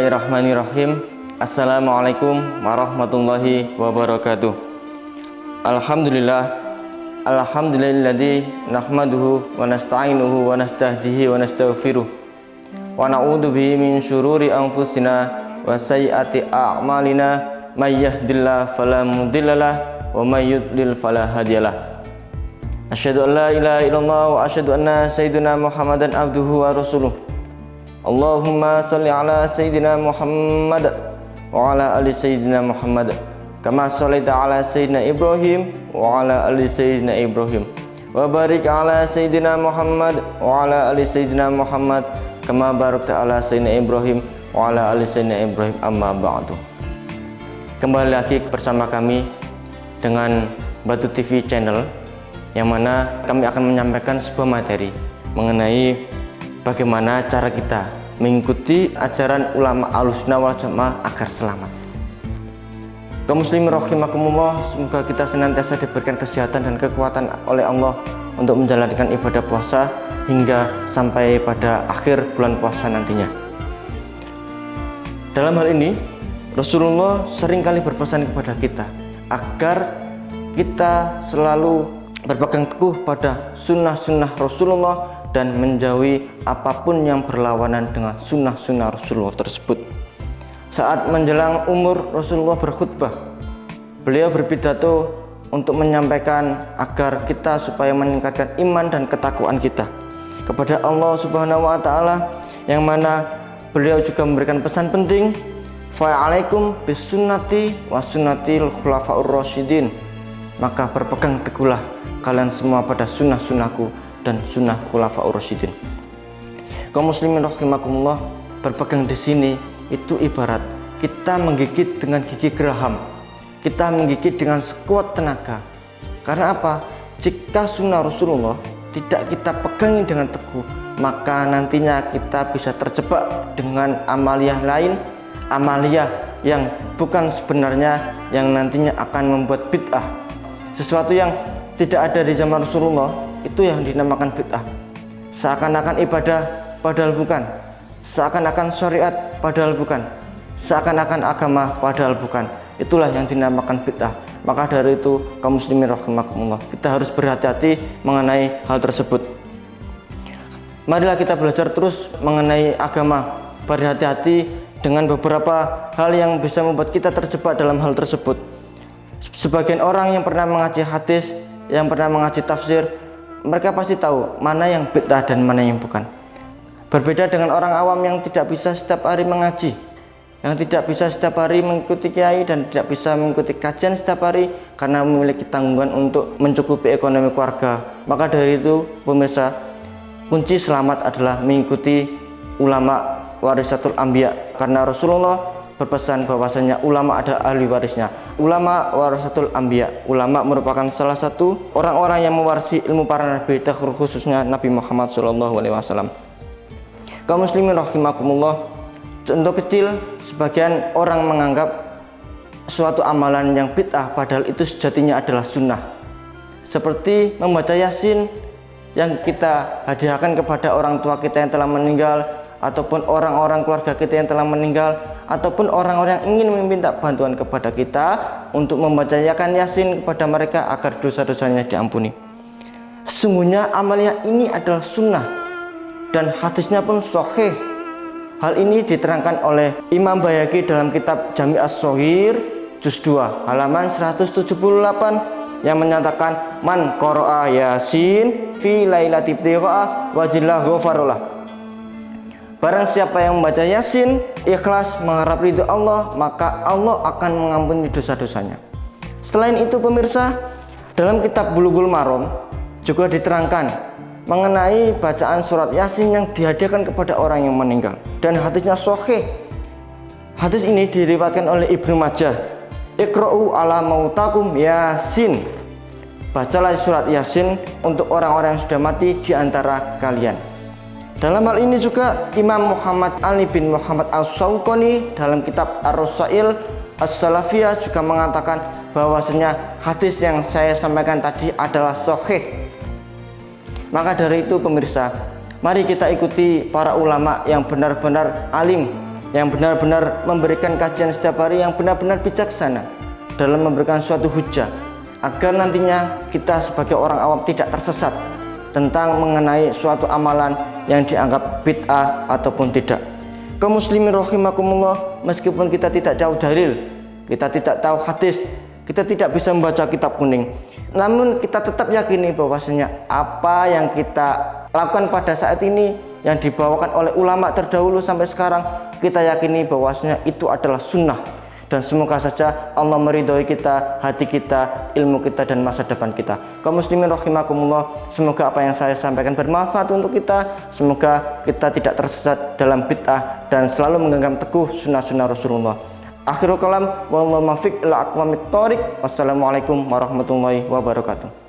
Bismillahirrahmanirrahim. Assalamualaikum warahmatullahi wabarakatuh. Alhamdulillahilladzi nahmaduhu wa nasta'inuhu wa nastahdihi wa nastaghfiruh wa na'udzu bihi min syururi anfusina wa sayyiati a'malina may yahdihillahu fala mudhillalah wa may yudlil fala hadiyalah. Asyhadu an la ilaha illallah wa asyhadu anna sayyidina Muhammadan abduhu wa rasuluh. Allahumma shalli ala sayyidina Muhammad wa ala ali sayyidina Muhammad kama shallaita ala sayyidina Ibrahim wa ala ali sayyidina Ibrahim wa barik ala sayyidina Muhammad wa ala ali sayyidina Muhammad kama barakta ala sayyidina Ibrahim wa ala ali sayyidina Ibrahim, amma ba'du. Kembali lagi bersama kami dengan Batu TV Channel, yang mana kami akan menyampaikan sebuah materi mengenai bagaimana cara kita mengikuti ajaran ulama Ahlussunnah wal Jamaah agar selamat. Kaum muslimin rahimakumullah, semoga kita senantiasa diberikan kesehatan dan kekuatan oleh Allah untuk menjalankan ibadah puasa hingga sampai pada akhir bulan puasa nantinya. Dalam hal ini, Rasulullah seringkali berpesan kepada kita agar kita selalu berpegang teguh pada sunnah-sunnah Rasulullah dan menjauhi apapun yang berlawanan dengan sunnah-sunnah Rasulullah tersebut. Saat menjelang umur Rasulullah berkhutbah, beliau berpidato untuk menyampaikan agar kita supaya meningkatkan iman dan ketakwaan kita kepada Allah Subhanahu wa Ta'ala, yang mana beliau juga memberikan pesan penting, fa'alaikum bisunnati wa sunnatil khulafaur rasyidin, maka berpegang teguhlah kalian semua pada sunnah-sunnahku dan sunnah khulafaur rasyidin. Kaum muslimin rahimakumullah, berpegang di sini itu ibarat kita menggigit dengan gigi geraham, kita menggigit dengan sekuat tenaga. Karena apa? Jika sunnah Rasulullah tidak kita pegangi dengan teguh, maka nantinya kita bisa terjebak dengan amaliyah lain, amaliyah yang bukan sebenarnya, yang nantinya akan membuat bid'ah. Sesuatu yang tidak ada di zaman Rasulullah itu yang dinamakan bid'ah. Seakan-akan ibadah padahal bukan, seakan-akan syariat padahal bukan, seakan-akan agama padahal bukan. Itulah yang dinamakan bid'ah. Maka dari itu, kaum muslimin rahimakumullah, kita harus berhati-hati mengenai hal tersebut. Marilah kita belajar terus mengenai agama, berhati-hati dengan beberapa hal yang bisa membuat kita terjebak dalam hal tersebut. Sebagian orang yang pernah mengaji hadis, yang pernah mengaji tafsir, mereka pasti tahu mana yang bid'ah dan mana yang bukan. Berbeda dengan orang awam yang tidak bisa setiap hari mengaji, yang tidak bisa setiap hari mengikuti kiai, dan tidak bisa mengikuti kajian setiap hari karena memiliki tanggungan untuk mencukupi ekonomi keluarga. Maka dari itu, pemirsa, kunci selamat adalah mengikuti ulama warisatul anbiya, karena Rasulullah berpesan bahwasanya ulama adalah ahli warisnya. Ulama warisatul anbiya, ulama merupakan salah satu orang-orang yang mewarisi ilmu para nabi, khususnya Nabi Muhammad SAW. Kaum muslimin rahimakumullah, contoh kecil, sebagian orang menganggap suatu amalan yang bid'ah padahal itu sejatinya adalah sunnah, seperti membaca Yasin yang kita hadiahkan kepada orang tua kita yang telah meninggal, ataupun orang-orang keluarga kita yang telah meninggal, ataupun orang-orang yang ingin meminta bantuan kepada kita untuk membacakan Yasin kepada mereka agar dosa-dosanya diampuni. Sesungguhnya amalnya ini adalah sunnah dan hadisnya pun sahih. Hal ini diterangkan oleh Imam Baihaqi dalam kitab Jami' As-Shaghir juz 2 halaman 178 yang menyatakan, man qara'a Yasin fi lailati ibtigha'a wajillah ghafarullah. Barang siapa yang membaca Yasin ikhlas mengharap ridho Allah, maka Allah akan mengampuni dosa-dosanya. Selain itu, pemirsa, dalam kitab Bulughul Maram juga diterangkan mengenai bacaan surat Yasin yang dihadiahkan kepada orang yang meninggal, dan hadisnya sahih. Hadis ini diriwayatkan oleh Ibnu Majah. Iqra'u ala mautakum Yasin, bacalah surat Yasin untuk orang-orang yang sudah mati di antara kalian. Dalam hal ini juga Imam Muhammad Ali bin Muhammad As-Shawqani dalam kitab Ar-Rasail As-Salafiyah juga mengatakan bahwasanya hadis yang saya sampaikan tadi adalah sahih. Maka dari itu, pemirsa, mari kita ikuti para ulama yang benar-benar alim, yang benar-benar memberikan kajian setiap hari yang benar-benar bijaksana dalam memberikan suatu hujah, agar nantinya kita sebagai orang awam tidak tersesat tentang mengenai suatu amalan yang dianggap bid'ah ataupun tidak. Kaum muslimin rahimakumullah, meskipun kita tidak tahu dalil, kita tidak tahu hadis, kita tidak bisa membaca kitab kuning, namun kita tetap yakini bahwasanya apa yang kita lakukan pada saat ini yang dibawakan oleh ulama terdahulu sampai sekarang, kita yakini bahwasanya itu adalah sunnah. Dan semoga saja Allah meridhoi kita, hati kita, ilmu kita, dan masa depan kita. Kaum muslimin rahimakumullah, semoga apa yang saya sampaikan bermanfaat untuk kita. Semoga kita tidak tersesat dalam bid'ah dan selalu menggenggam teguh sunnah-sunnah Rasulullah. Akhirul kalam, wallahu muwaffiq ila aqwamit thoriq. Wassalamualaikum warahmatullahi wabarakatuh.